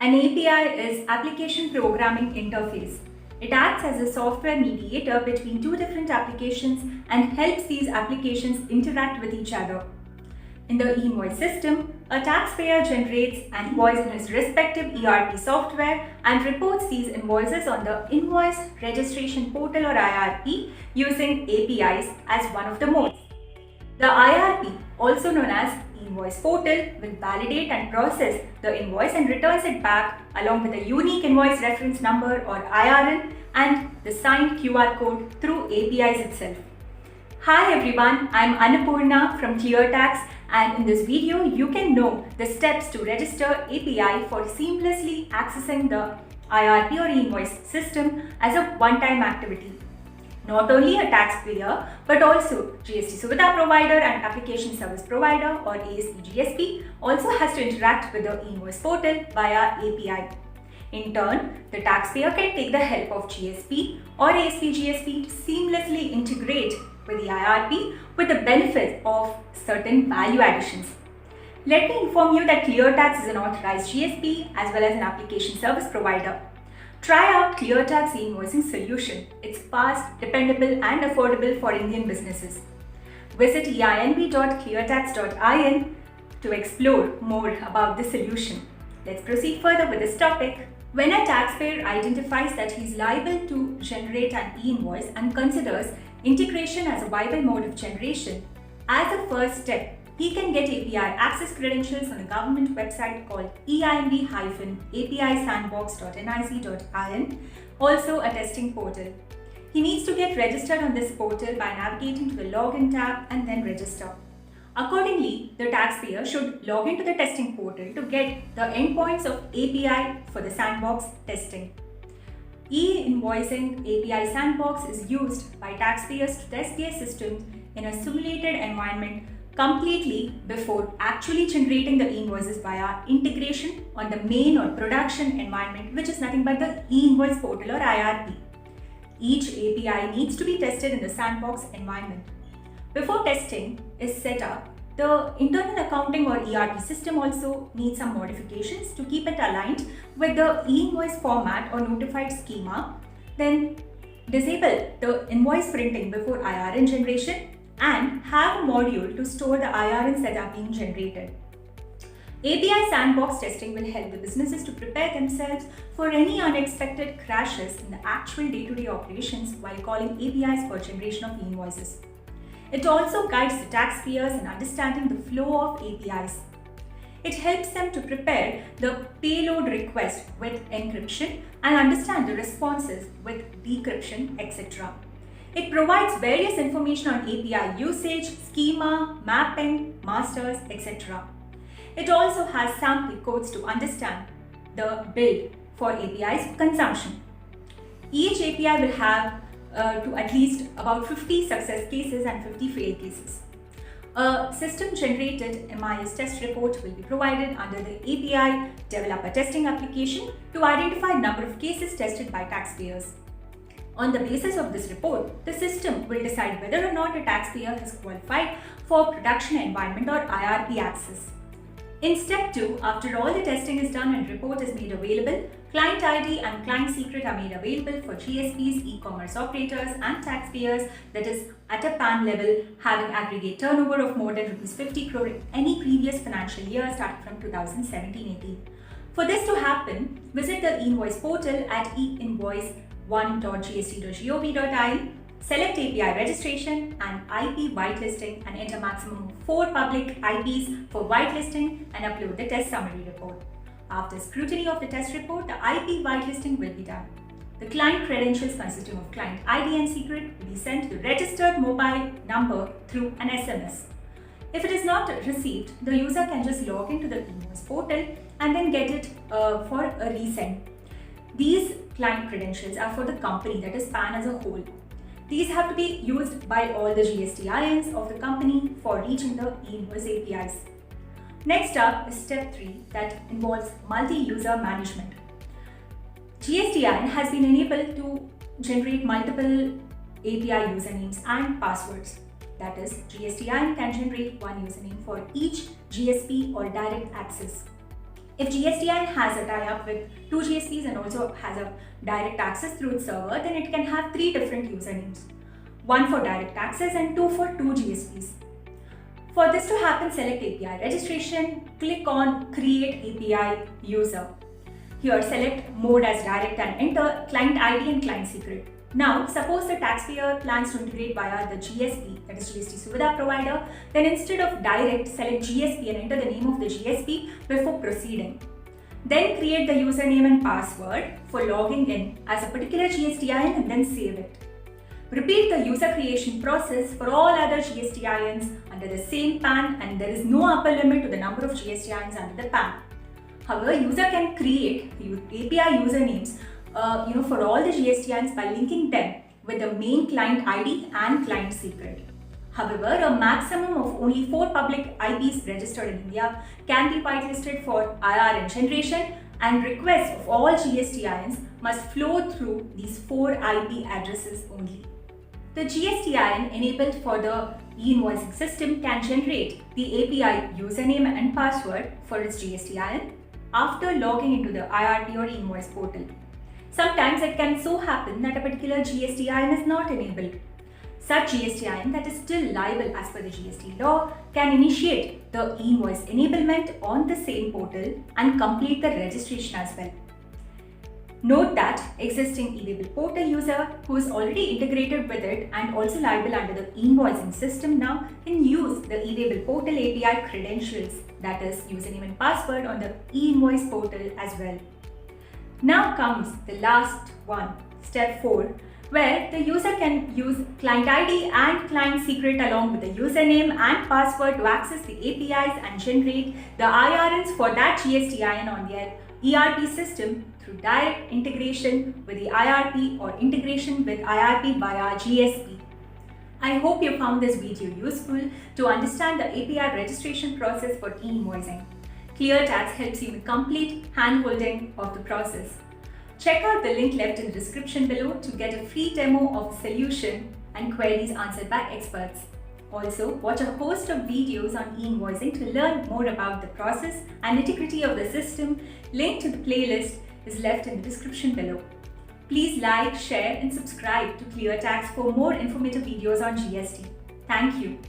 An API is Application Programming Interface. It acts as a software mediator between two different applications and helps these applications interact with each other. In the e-invoice system, a taxpayer generates an invoice in his respective ERP software and reports these invoices on the Invoice Registration Portal or IRP using APIs as one of the modes. The IRP, also known as Invoice Portal, will validate and process the invoice and returns it back along with a unique invoice reference number or IRN and the signed QR code through APIs itself. Hi everyone, I'm Annapurna from ClearTax, and in this video you can know the steps to register API for seamlessly accessing the IRP or invoice system as a one-time activity. Not only a taxpayer but also GST Suvidha provider and application service provider or ASP/GSP also has to interact with the invoice portal via API. In turn, the taxpayer can take the help of GSP or ASP/GSP to seamlessly integrate with the IRP with the benefit of certain value additions. Let me inform you that ClearTax is an authorized GSP as well as an application service provider. Try out ClearTax e-invoicing solution. It's fast, dependable and affordable for Indian businesses. Visit einv.cleartax.in to explore more about the solution. Let's proceed further with this topic. When a taxpayer identifies that he is liable to generate an e-invoice and considers integration as a viable mode of generation, as a first step, he can get API access credentials on the government website called einv-apisandbox.nic.in, also a testing portal. He needs to get registered on this portal by navigating to the Login tab and then register. Accordingly, the taxpayer should log into the testing portal to get the endpoints of API for the sandbox testing. E-invoicing API sandbox is used by taxpayers to test their systems in a simulated environment completely before actually generating the invoices via integration on the main or production environment, which is nothing but the e-invoice portal or IRP. Each API needs to be tested in the sandbox environment. Before testing is set up, the internal accounting or ERP system also needs some modifications to keep it aligned with the e-invoice format or notified schema. Then disable the invoice printing before IRN generation and have a module to store the IRNs that are being generated. API sandbox testing will help the businesses to prepare themselves for any unexpected crashes in the actual day-to-day operations while calling APIs for generation of invoices. It also guides the taxpayers in understanding the flow of APIs. It helps them to prepare the payload request with encryption and understand the responses with decryption, etc. It provides various information on API usage, schema, mapping, masters, etc. It also has sample codes to understand the build for API's consumption. Each API will have to at least about 50 success cases and 50 fail cases. A system-generated MIS test report will be provided under the API developer testing application to identify number of cases tested by taxpayers. On the basis of this report, the system will decide whether or not a taxpayer has qualified for production environment or IRP access. In step 2, after all the testing is done and report is made available, client ID and client secret are made available for GSPs, e-commerce operators and taxpayers, that is at a PAN level having aggregate turnover of more than ₹50 crore in any previous financial year starting from 2017-18. For this to happen, visit the e-invoice portal at einvoice1.gst.gov.in, select API registration and IP whitelisting and enter maximum of 4 public IPs for whitelisting and upload the test summary report. After scrutiny of the test report, the IP whitelisting will be done. The client credentials consisting of client ID and secret will be sent to the registered mobile number through an SMS. If it is not received, the user can just log into the invoice portal and then get it for a resend. These client credentials are for the company, that is PAN as a whole. These have to be used by all the GSTINs of the company for reaching the e-invoice APIs. Next up is step 3 that involves multi-user management. GSTIN has been enabled to generate multiple API usernames and passwords. That is, GSTIN can generate one username for each GSP or direct access. If GSTIN has a tie-up with two GSPs and also has a direct access through its server, then it can have 3 different usernames. One for direct access and 2 for 2 GSPs. For this to happen, select API registration, click on Create API User. Here select Mode as Direct and enter client ID and client secret. Now, suppose the taxpayer plans to integrate via the GSP, that is GST Suvidha provider, then instead of direct, select GSP and enter the name of the GSP before proceeding. Then create the username and password for logging in as a particular GSTIN and then save it. Repeat the user creation process for all other GSTINs under the same PAN, and there is no upper limit to the number of GSTINs under the PAN. However, user can create API usernames for all the GSTINs by linking them with the main client ID and client secret. However, a maximum of only 4 public IPs registered in India can be whitelisted for IRN generation, and requests of all GSTINs must flow through these 4 IP addresses only. The GSTIN enabled for the e-invoicing system can generate the API username and password for its GSTIN after logging into the IRP or e-invoice portal. Sometimes it can so happen that a particular GSTIN is not enabled. Such GSTIN that is still liable as per the GST law can initiate the e-invoice enablement on the same portal and complete the registration as well. Note that existing e-waybill portal user who is already integrated with it and also liable under the e-invoicing system now can use the e-waybill portal API credentials, that is username and password, on the e-invoice portal as well. Now comes the last one, step 4, where the user can use client ID and client secret along with the username and password to access the APIs and generate the IRNs for that GSTIN on their ERP system through direct integration with the IRP or integration with IRP via GSP. I hope you found this video useful to understand the API registration process for e-invoicing. ClearTax helps you with complete hand-holding of the process. Check out the link left in the description below to get a free demo of the solution and queries answered by experts. Also, watch a host of videos on e-invoicing to learn more about the process and nitty-gritty of the system. Link to the playlist is left in the description below. Please like, share and subscribe to ClearTax for more informative videos on GST. Thank you.